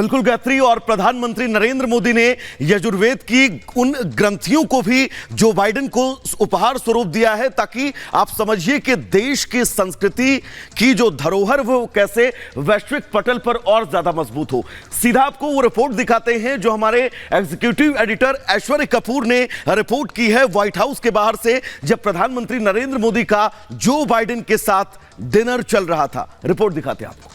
बिल्कुल गायत्री, और प्रधानमंत्री नरेंद्र मोदी ने यजुर्वेद की उन ग्रंथियों को भी जो बाइडेन को उपहार स्वरूप दिया है, ताकि आप समझिए कि देश की संस्कृति की जो धरोहर वो कैसे वैश्विक पटल पर और ज्यादा मजबूत हो। सीधा आपको वो रिपोर्ट दिखाते हैं जो हमारे एग्जीक्यूटिव एडिटर ऐश्वर्य कपूर ने रिपोर्ट की है व्हाइट हाउस के बाहर से, जब प्रधानमंत्री नरेंद्र मोदी का जो बाइडेन के साथ डिनर चल रहा था। रिपोर्ट दिखाते हैं आपको।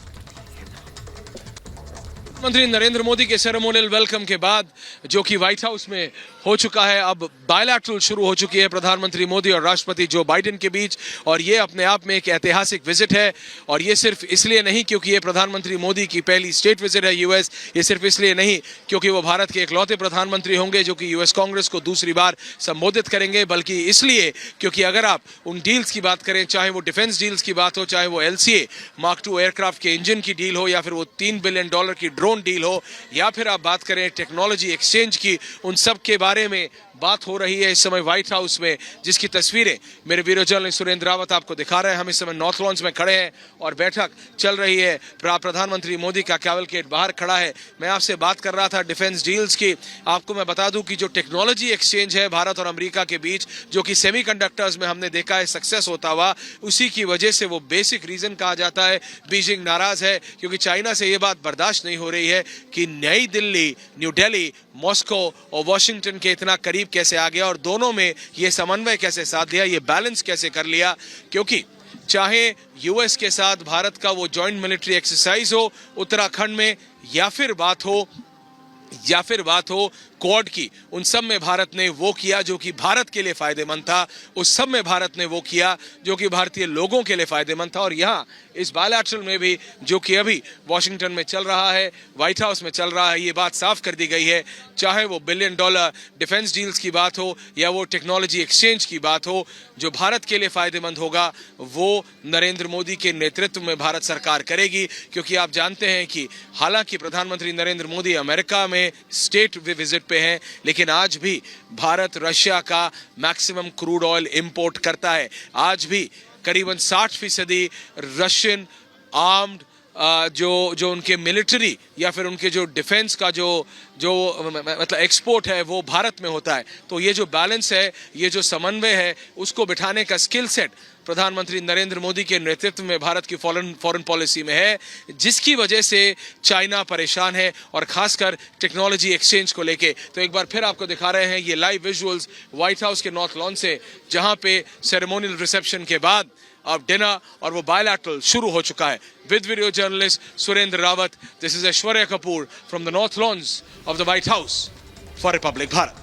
प्रधानमंत्री नरेंद्र मोदी के सेरेमोनियल वेलकम के बाद जो कि व्हाइट हाउस में हो चुका है, अब बायलैटरल शुरू हो चुकी है प्रधानमंत्री मोदी और राष्ट्रपति जो बाइडेन के बीच, और ये अपने आप में एक ऐतिहासिक विजिट है। और ये सिर्फ इसलिए नहीं क्योंकि ये प्रधानमंत्री मोदी की पहली स्टेट विजिट है यूएस, ये सिर्फ इसलिए नहीं क्योंकि वो भारत के इकलौते प्रधानमंत्री होंगे जो कि यूएस कांग्रेस को दूसरी बार संबोधित करेंगे, बल्कि इसलिए क्योंकि अगर आप उन डील्स की बात करें, चाहे वो डिफेंस डील्स की बात हो, चाहे वो LCA Mark II एयरक्राफ्ट के इंजन की डील हो, या फिर वो $3 बिलियन की ड्रोन डील हो, या फिर आप बात करें टेक्नोलॉजी एक्सचेंज की, उन सब के बारे में बात हो रही है इस समय व्हाइट हाउस में, जिसकी तस्वीरें मेरे वीडियो जर्नलिस्ट सुरेंद्र रावत आपको दिखा रहे हैं। हम इस समय नॉर्थ लॉन्स में खड़े हैं और बैठक चल रही है। प्रधानमंत्री मोदी का कैवलकेड बाहर खड़ा है। मैं आपसे बात कर रहा था डिफेंस डील्स की। आपको मैं बता दूं कि जो टेक्नोलॉजी एक्सचेंज है भारत और अमेरिका के बीच, जो कि सेमीकंडक्टर्स में हमने देखा है सक्सेस होता हुआ, उसी की वजह से वो बेसिक रीजन कहा जाता है बीजिंग नाराज है, क्योंकि चाइना से ये बात बर्दाश्त नहीं हो रही है कि नई दिल्ली, न्यू दिल्ली, मॉस्को और वॉशिंगटन के इतना करीब कैसे आ गया, और दोनों में ये समन्वय कैसे साध दिया, ये बैलेंस कैसे कर लिया। क्योंकि चाहे यूएस के साथ भारत का वो जॉइंट मिलिट्री एक्सरसाइज हो उत्तराखंड में, या फिर बात हो क्वाड की, उन सब में भारत ने वो किया जो कि भारत के लिए फायदेमंद था। उस सब में भारत ने वो किया जो कि भारतीय लोगों के लिए फायदेमंद था। और यहाँ इस बायलैटरल में भी जो कि अभी वॉशिंगटन में चल रहा है, व्हाइट हाउस में चल रहा है, ये बात साफ कर दी गई है, चाहे वो $1 बिलियन डिफेंस डील्स की बात हो या वो टेक्नोलॉजी एक्सचेंज की बात हो, जो भारत के लिए फायदेमंद होगा वो नरेंद्र मोदी के नेतृत्व में भारत सरकार करेगी। क्योंकि आप जानते हैं कि हालांकि प्रधानमंत्री नरेंद्र मोदी अमेरिका में स्टेट विजिट पे हैं, लेकिन आज भी भारत रशिया का मैक्सिमम क्रूड ऑयल इंपोर्ट करता है। आज भी करीबन 60% रशियन आर्म्ड जो उनके मिलिट्री या फिर उनके जो डिफेंस का जो मतलब एक्सपोर्ट है वो भारत में होता है। तो ये जो बैलेंस है, ये जो समन्वय है, उसको बिठाने का स्किल सेट प्रधानमंत्री नरेंद्र मोदी के नेतृत्व में भारत की फॉरेन पॉलिसी में है, जिसकी वजह से चाइना परेशान है, और खासकर टेक्नोलॉजी एक्सचेंज को लेके। तो एक बार फिर आपको दिखा रहे हैं ये लाइव विजुअल्स व्हाइट हाउस के नॉर्थ लॉन से, जहां पे सेरेमोनियल रिसेप्शन के बाद अब डिनर और वो बायलैटरल शुरू हो चुका है। With video journalist Surendra Rawat, this is Aishwarya Kapoor from the north lawns of the White House for Republic Bharat.